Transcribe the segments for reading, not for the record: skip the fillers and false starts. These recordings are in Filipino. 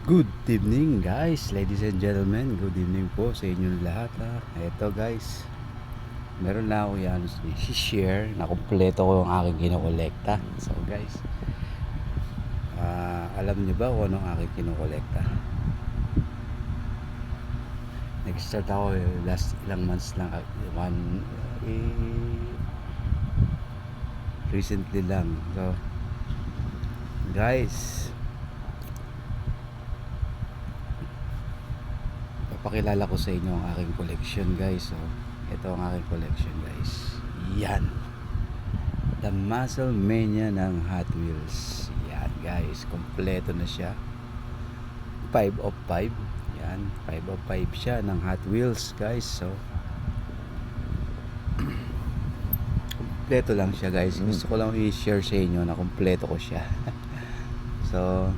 Good evening guys, ladies and gentlemen. Good evening po sa inyong lahat Eto guys, meron na ako yan i-share na kumpleto ko yung aking kinokolekta. So guys, alam niyo ba kung anong aking kinokolekta? Nag-start ako last ilang months lang, recently lang. So guys, papakilala ko sa inyo ang aking collection guys. So ito ang aking collection guys. Yan, the Muscle Mania ng Hot Wheels. Yan guys, kompleto na siya. 5 of 5. Yan, 5 of 5 siya ng Hot Wheels guys. So kompleto lang siya guys. Gusto ko lang i-share sa inyo na kompleto ko siya. So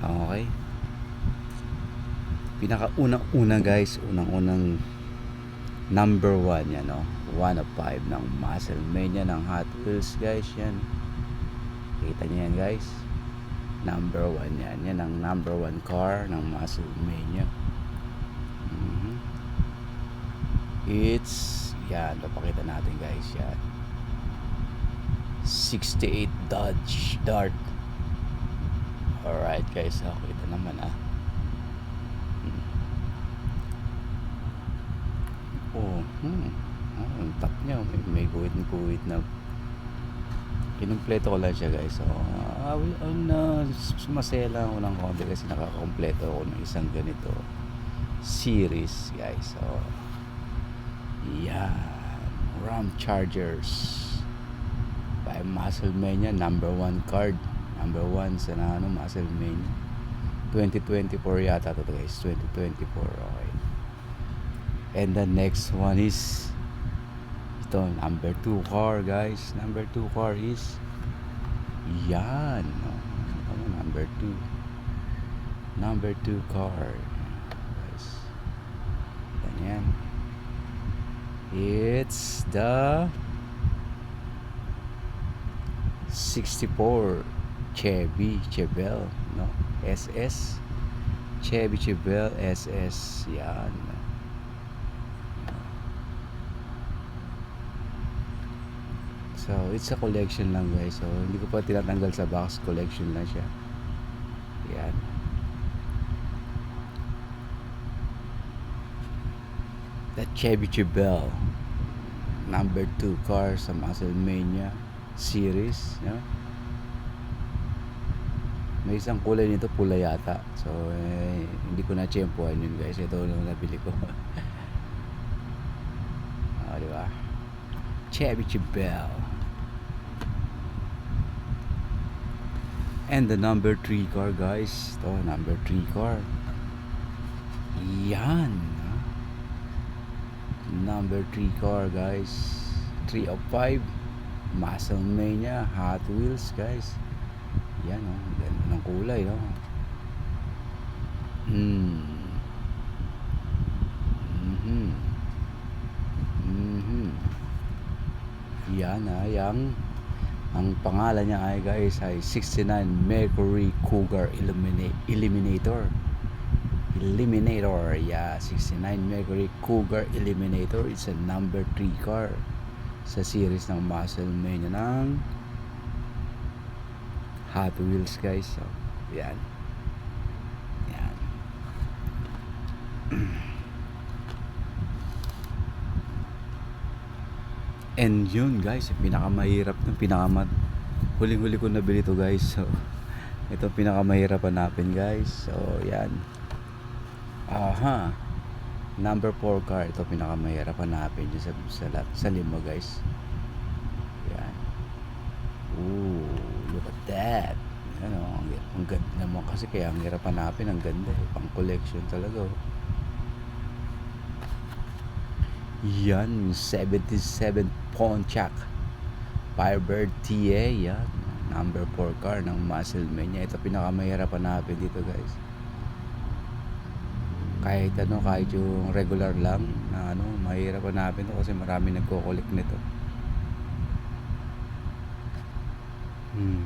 okay, pinakaunang-una guys, unang-unang number 1 yan, 1 of 5 ng Muscle Mania ng Hot Wheels guys. Yan, kita niyo yan guys, number 1 yan. Yan ang number 1 car ng Muscle Mania. It's yan, papakita natin guys. Yan, 68 Dodge Dart. Alright guys, kita naman ang top niya, may guhit na. Kinumpleto ko lang siya guys. So masaya lang ako ng konti kasi nakakompleto ako ng isang ganito series guys. So yan, Ram Chargers by Muscle Mania, number 1 card, number 1 sa Muscle Mania 2024 yata to guys, 2024. Okay, and the next one is ito, number 2 car guys. Number 2 car is yan, number 2 car guys. Yan, it's the 64 Chevy Chevelle SS, Chevy Chevelle SS. Yan, so it's a collection lang guys. So hindi ko pa tinatanggal sa box, collection lang siya. Yan, that Chevy Chevelle number 2 car sa Muscle Mania series, may isang kulay nito, pula yata. So hindi ko na tsempuhan yun guys. Ito lang nabili ko. Diba, Chevy Chevelle. And the number 3 car guys. Ito, number 3 car. Yan, number 3 car guys, 3 of 5 Muscle Mania Hot Wheels guys. Yan, ganda ng kulay, yan, yung ang pangalan niya ay guys ay 69 Mercury Cougar Eliminator. Yeah, 69 Mercury Cougar Eliminator. It's a number 3 car sa series ng Muscle Mania ng Hot Wheels guys. So yan, and yun guys, pinakamahirap ng huling-huli ko nabili to guys. So ito pinakamahirap hanapin guys. So yan, number 4 car. Ito pinakamahirap hanapin dyan sa limo guys. Yan, look at that. Ang ganda naman kasi, kaya ang hirap hanapin. Ang ganda pang collection talaga. Yan, 77 Pontiac Firebird TA. Yan, number 4 car ng Muscle Mania. Ito pinakamahirap hanapin dito guys. Kahit yung regular lang na mahirap hanapin ito kasi marami nagko-collect nito.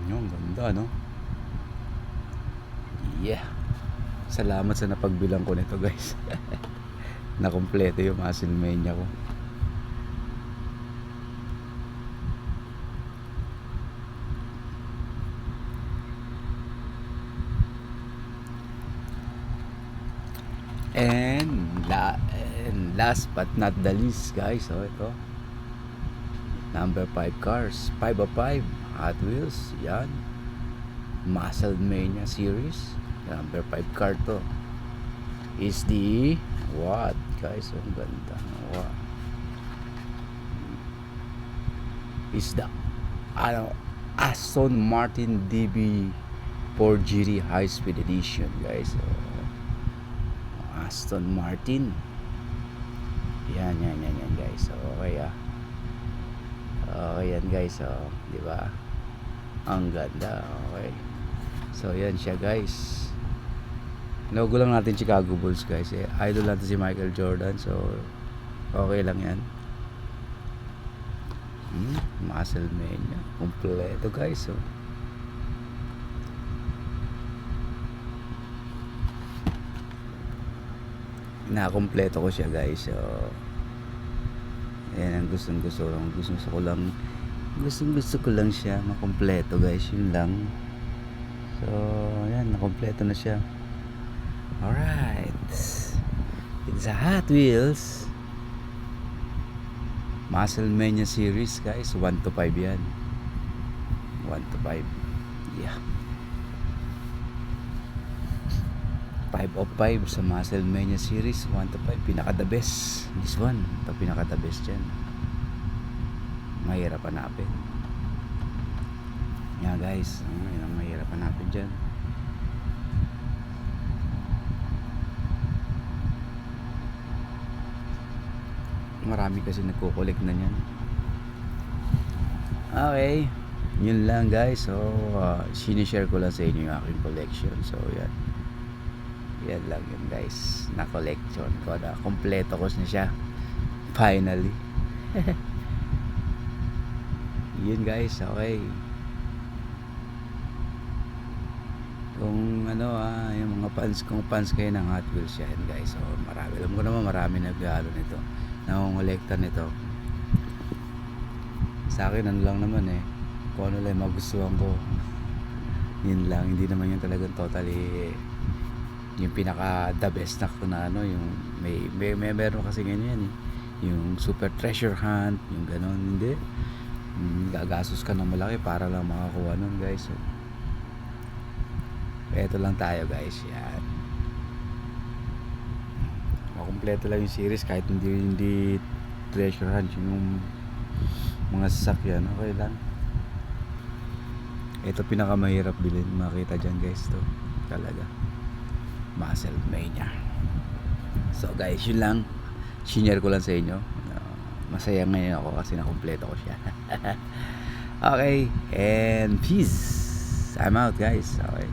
Yung ganda Yeah. Salamat sa napagbilang ko nito guys. Nakompleto yung muscle mania ko. And last but not the least guys, ito number 5 cars, 5 of 5 Hot Wheels, yan, Muscle Mania series, number 5 car to is the what guys, ang ganda, what is the Aston Martin DB4 GT High Speed Edition guys. Aston Martin. Yan guys. Okay okay yan guys. Di ba? Ang ganda. Okay. So yan siya guys. Logo lang natin Chicago Bulls guys. Idol natin si Michael Jordan. So okay lang yan. Muscle Mania. Kompleto guys. Nakompleto ko siya guys. So yan ang gusto ko lang siya makompleto guys, yun lang. So yan, nakompleto na siya. Alright, it's a Hot Wheels Muscle Mania series guys. 1 to 5 yan, 1 to 5. Yeah, 5 of 5 sa Muscle Mania series. 1 to 5, pinaka the best this one. Ito pinaka the best dyan, mahirap hanapin yan guys. Yan ang mahirap hanapin dyan. Marami kasi nagko-collect na yan. Okay, yun lang guys. So sinishare ko lang sa inyo yung aking collection. So yan lang yun guys, na collection ko, na kompleto ko na siya finally. Yun guys. Okay, kung yung mga fans kayo ng Hot Wheels yan guys. So marami, alam ko naman marami nag-ano nito, nangongolekta nito. Sa akin lang naman kung ano lang magustuhan ko, yun lang. Hindi naman yung talagang totally yung pinaka the best na yung meron kasi ganyan yung super treasure hunt, yung ganon. Hindi, gagastos ka ng malaki para lang makakuha nun guys. So eto lang tayo guys. Yan, makumpleto lang yung series kahit hindi treasure hunt yung mga sasakyan. Okay lang. Ito pinakamahirap bilhin, makita dyan guys. To talaga Muscle Mania. So guys, yun lang, shinare ko lang sa inyo. Masaya ngayon ako kasi nakumpleto ko siya. Okay, and peace. I'm out guys. Okay.